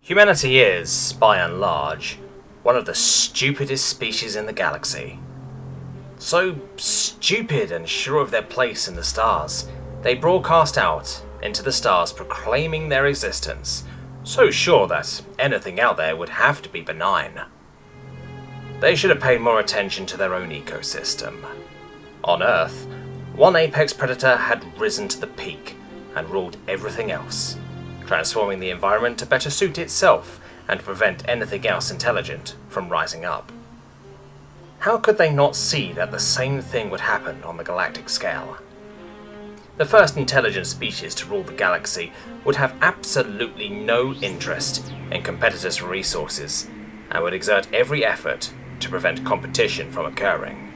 Humanity is, by and large, one of the stupidest species in the galaxy. So stupid and sure of their place in the stars, they broadcast out into the stars proclaiming their existence, so sure that anything out there would have to be benign. They should have paid more attention to their own ecosystem. On Earth, one apex predator had risen to the peak and ruled everything else, transforming the environment to better suit itself and prevent anything else intelligent from rising up. How could they not see that the same thing would happen on the galactic scale? The first intelligent species to rule the galaxy would have absolutely no interest in competitors' resources and would exert every effort to prevent competition from occurring.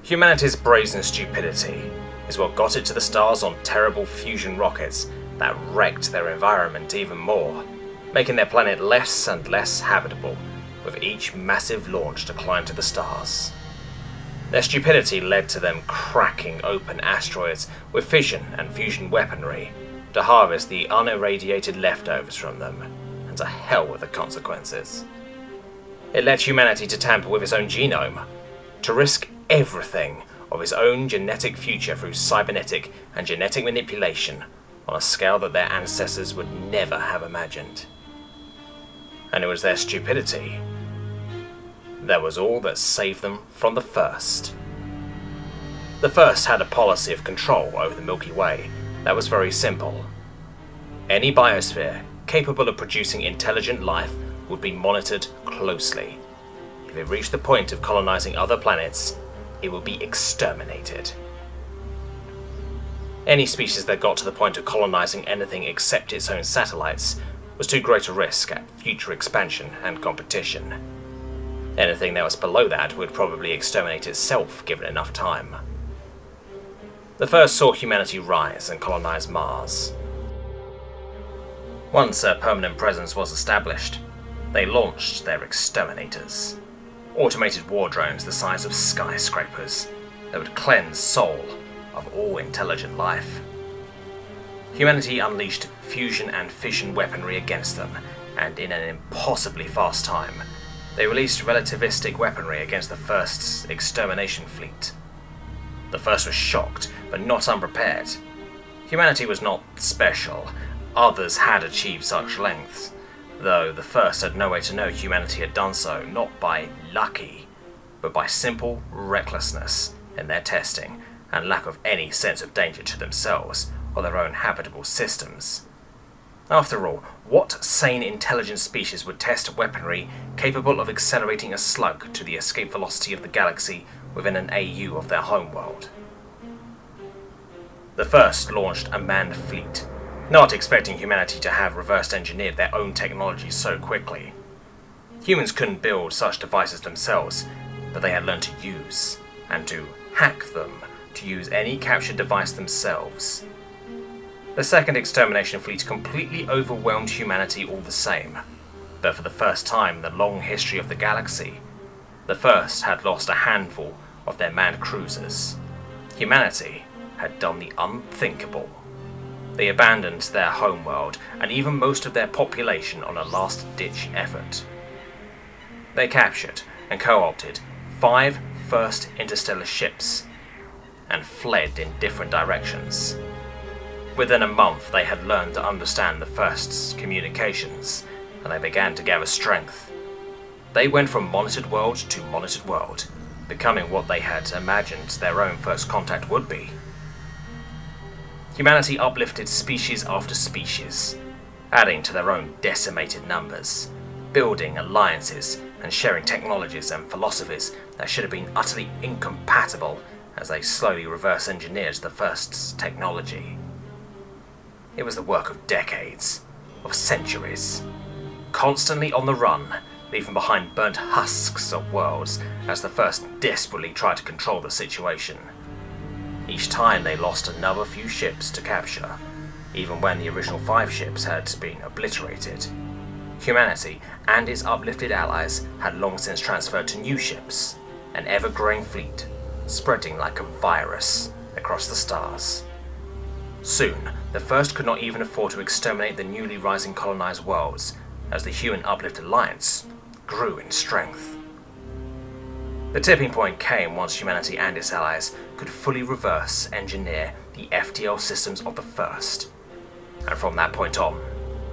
Humanity's brazen stupidity is what got it to the stars on terrible fusion rockets that wrecked their environment even more, making their planet less and less habitable with each massive launch to climb to the stars. Their stupidity led to them cracking open asteroids with fission and fusion weaponry to harvest the unirradiated leftovers from them, and to hell with the consequences. It led humanity to tamper with its own genome, to risk everything of its own genetic future through cybernetic and genetic manipulation on a scale that their ancestors would never have imagined. And it was their stupidity that was all that saved them from the First. The First had a policy of control over the Milky Way that was very simple. Any biosphere capable of producing intelligent life would be monitored closely. If it reached the point of colonizing other planets, it would be exterminated. Any species that got to the point of colonizing anything except its own satellites was too great a risk at future expansion and competition. Anything that was below that would probably exterminate itself given enough time. The First saw humanity rise and colonize Mars. Once a permanent presence was established, they launched their exterminators. Automated war drones the size of skyscrapers that would cleanse Sol of all intelligent life. Humanity unleashed fusion and fission weaponry against them, and in an impossibly fast time, they released relativistic weaponry against the First's extermination fleet. The First was shocked, but not unprepared. Humanity was not special. Others had achieved such lengths, though the First had no way to know humanity had done so, not by lucky, but by simple recklessness in their testing and lack of any sense of danger to themselves or their own habitable systems. After all, what sane intelligent species would test weaponry capable of accelerating a slug to the escape velocity of the galaxy within an AU of their homeworld? The First launched a manned fleet, not expecting humanity to have reverse engineered their own technology so quickly. Humans couldn't build such devices themselves, but they had learned to use, and to hack them to use any captured device themselves. The second extermination fleet completely overwhelmed humanity all the same, but for the first time in the long history of the galaxy, the First had lost a handful of their manned cruisers. Humanity had done the unthinkable. They abandoned their homeworld and even most of their population on a last-ditch effort. They captured and co-opted 5 First interstellar ships and fled in different directions. Within a month, they had learned to understand the First's communications, and they began to gather strength. They went from monitored world to monitored world, becoming what they had imagined their own first contact would be. Humanity uplifted species after species, adding to their own decimated numbers, building alliances and sharing technologies and philosophies that should have been utterly incompatible as they slowly reverse engineered the First's technology. It was the work of decades, of centuries, constantly on the run, leaving behind burnt husks of worlds as the First desperately tried to control the situation. Each time they lost another few ships to capture, even when the original 5 ships had been obliterated. Humanity and its uplifted allies had long since transferred to new ships, an ever-growing fleet, spreading like a virus across the stars. Soon, the first could not even afford to exterminate the newly rising colonized worlds, as the Human Uplift Alliance grew in strength. The tipping point came once humanity and its allies could fully reverse engineer the FTL systems of the First. And from that point on,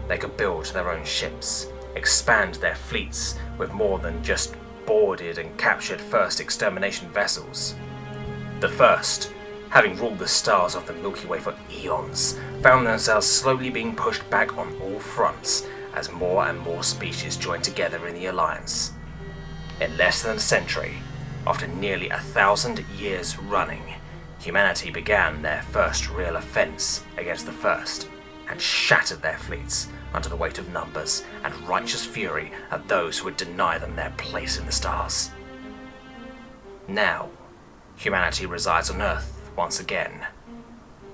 they could build their own ships, expand their fleets with more than just boarded and captured First extermination vessels. The First, having ruled the stars of the Milky Way for eons, found themselves slowly being pushed back on all fronts as more and more species joined together in the Alliance. In less than a century, after nearly 1,000 years running, humanity began their first real offense against the First, and shattered their fleets under the weight of numbers and righteous fury at those who would deny them their place in the stars. Now, humanity resides on Earth once again.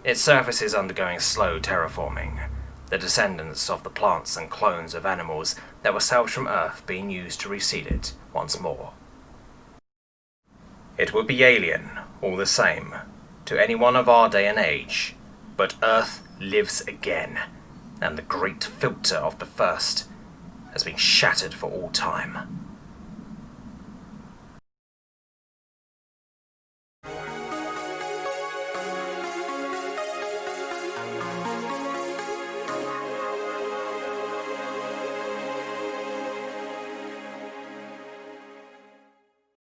Its surface is undergoing slow terraforming, the descendants of the plants and clones of animals that were salvaged from Earth being used to reseed it once more. It would be alien, all the same, to anyone of our day and age, but Earth lives again, and the great filter of the First has been shattered for all time.